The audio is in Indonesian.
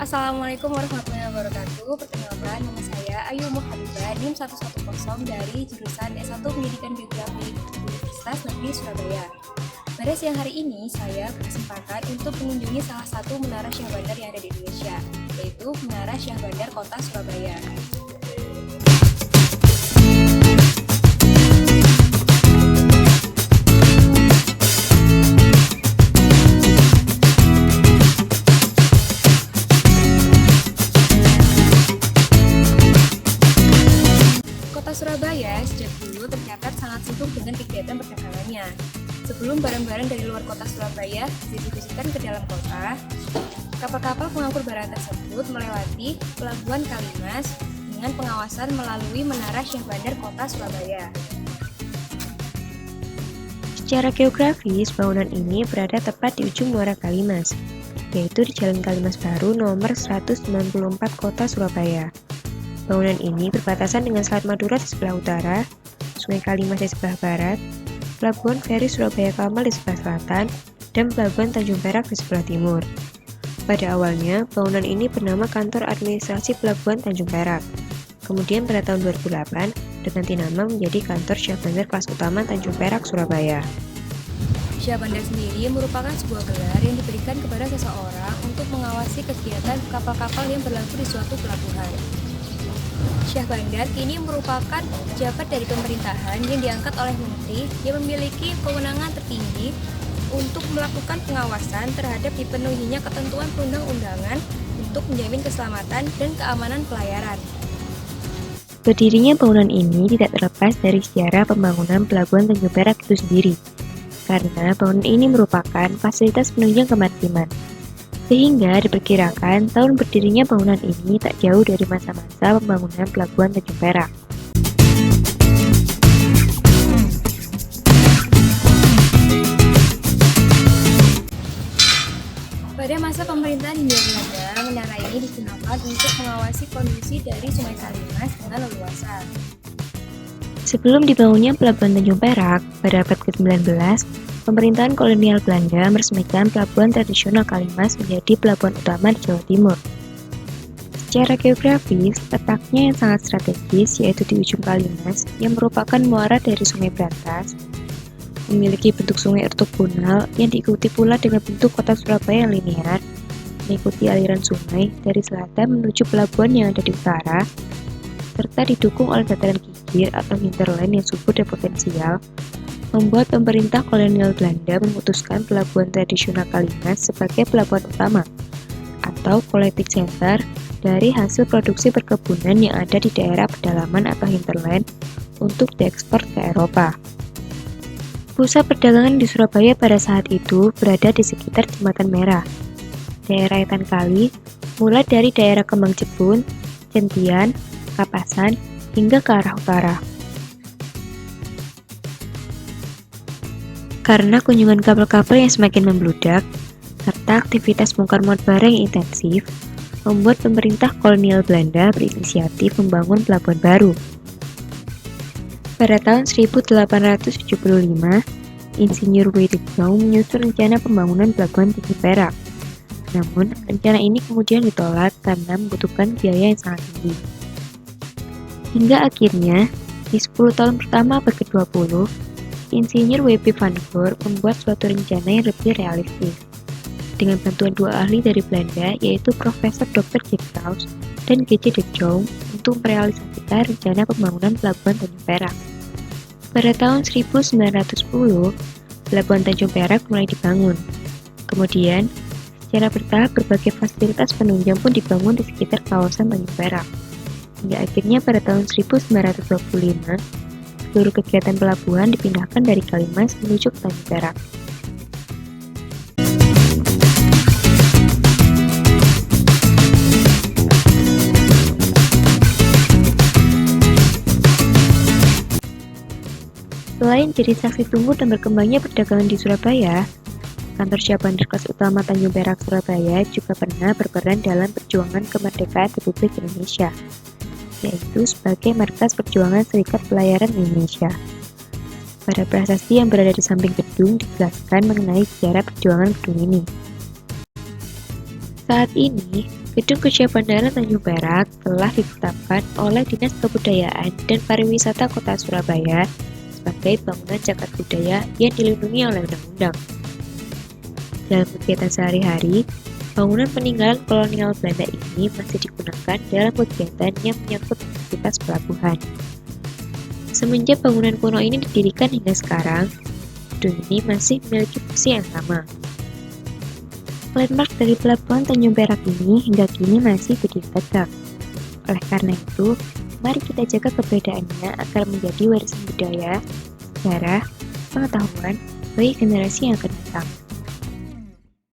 Assalamualaikum warahmatullahi wabarakatuh. Perkenalkan, nama saya Ayu Muhabibah, NIM 110 dari jurusan S1 Pendidikan Geografi Universitas Negeri Surabaya. Pada siang hari ini, saya berkesempatan untuk mengunjungi salah satu menara Syah Bandar yang ada di Indonesia, yaitu Menara Syah Bandar Kota Surabaya. Kota Surabaya sejak dulu tercatat sangat sibuk dengan kegiatan perdagangannya. Sebelum barang-barang dari luar kota Surabaya didistribusikan ke dalam kota, kapal-kapal pengangkut barang tersebut melewati Pelabuhan Kalimas dengan pengawasan melalui Menara Syah Bandar Kota Surabaya. Secara geografis, bangunan ini berada tepat di ujung Muara Kalimas, yaitu di Jalan Kalimas Baru nomor 194 Kota Surabaya. Bangunan ini berbatasan dengan Selat Madura di sebelah utara, Sungai Kalimas di sebelah barat, Pelabuhan Feri Surabaya Kamal di sebelah selatan, dan Pelabuhan Tanjung Perak di sebelah timur. Pada awalnya, bangunan ini bernama Kantor Administrasi Pelabuhan Tanjung Perak. Kemudian pada tahun 2008, berganti nama menjadi Kantor Syah Bandar Kelas Utama Tanjung Perak, Surabaya. Syah Bandar sendiri merupakan sebuah gelar yang diberikan kepada seseorang untuk mengawasi kegiatan kapal-kapal yang berlaku di suatu pelabuhan. Syah Bandar kini merupakan pejabat dari pemerintahan yang diangkat oleh menteri yang memiliki kewenangan tertinggi untuk melakukan pengawasan terhadap dipenuhinya ketentuan perundang-undangan untuk menjamin keselamatan dan keamanan pelayaran. Berdirinya bangunan ini tidak terlepas dari sejarah pembangunan Pelabuhan Tanjung Perak itu sendiri, karena bangunan ini merupakan fasilitas penunjang kemaritiman. Sehingga diperkirakan tahun berdirinya bangunan ini tak jauh dari masa-masa pembangunan Pelabuhan Tanjung Perak. Pada masa pemerintahan Hindia Belanda, menara ini digunakan untuk mengawasi kondisi dari Sungai Kalimas dengan leluasa. Sebelum dibangunnya Pelabuhan Tanjung Perak, pada abad ke-19, pemerintahan kolonial Belanda meresmikan Pelabuhan Tradisional Kalimas menjadi pelabuhan utama di Jawa Timur. Secara geografis, letaknya yang sangat strategis yaitu di ujung Kalimas yang merupakan muara dari Sungai Brantas, memiliki bentuk sungai ortogonal yang diikuti pula dengan bentuk kota Surabaya yang linear, mengikuti aliran sungai dari selatan menuju pelabuhan yang ada di utara, serta didukung oleh dataran gigir atau hinterland yang subur dan potensial, membuat pemerintah kolonial Belanda memutuskan Pelabuhan Tradisional Kalimas sebagai pelabuhan utama atau collecting center dari hasil produksi perkebunan yang ada di daerah pedalaman atau hinterland untuk diekspor ke Eropa. Pusat perdagangan di Surabaya pada saat itu berada di sekitar Jembatan Merah, daerah Etan Kali, mulai dari daerah Kembang Jepun, Centian, Kapasan, hingga ke arah utara. Karena kunjungan kapal-kapal yang semakin membludak, serta aktivitas bongkar muat barang yang intensif, membuat pemerintah kolonial Belanda berinisiatif membangun pelabuhan baru. Pada tahun 1875, Insinyur W. de Jong menyusun rencana pembangunan Pelabuhan Tanjung Perak. Namun, rencana ini kemudian ditolak karena membutuhkan biaya yang sangat tinggi. Hingga akhirnya, di 10 tahun pertama abad ke-20, Insinyur W.P. van Goor membuat suatu rencana yang lebih realistis. Dengan bantuan dua ahli dari Belanda, yaitu Profesor Dr. Jack Krause dan G.J. de Jong, untuk merealisasikan rencana pembangunan Pelabuhan Tanjung Perak. Pada tahun 1910, Pelabuhan Tanjung Perak mulai dibangun. Kemudian, secara bertahap berbagai fasilitas penunjang pun dibangun di sekitar kawasan Tanjung Perak. Hingga akhirnya pada tahun 1925, seluruh kegiatan pelabuhan dipindahkan dari Kalimas menuju ke Tanjung Perak. Selain jadi saksi tunggu dan berkembangnya perdagangan di Surabaya, Kantor Syah Bandar Kelas Utama Tanjung Perak Surabaya juga pernah berperan dalam perjuangan kemerdekaan Republik Indonesia, yaitu sebagai markas perjuangan Serikat Pelayaran Indonesia. Pada prasasti yang berada di samping gedung dijelaskan mengenai sejarah perjuangan gedung ini. Saat ini, Gedung Kerja Bandara Tanjung Perak telah ditetapkan oleh Dinas Kebudayaan dan Pariwisata Kota Surabaya sebagai bangunan cagar budaya yang dilindungi oleh undang-undang. Dalam kegiatan sehari-hari, bangunan peninggalan kolonial Belanda ini masih digunakan dalam kegiatan yang menyangkut aktivitas pelabuhan. Semenjak bangunan kuno ini didirikan hingga sekarang, gedung ini masih memiliki fungsi yang sama. Landmark dari Pelabuhan Tanjung Perak ini hingga kini masih berdiri tegak. Oleh karena itu, mari kita jaga keberadaannya agar menjadi warisan budaya, sejarah, pengetahuan bagi generasi yang akan datang.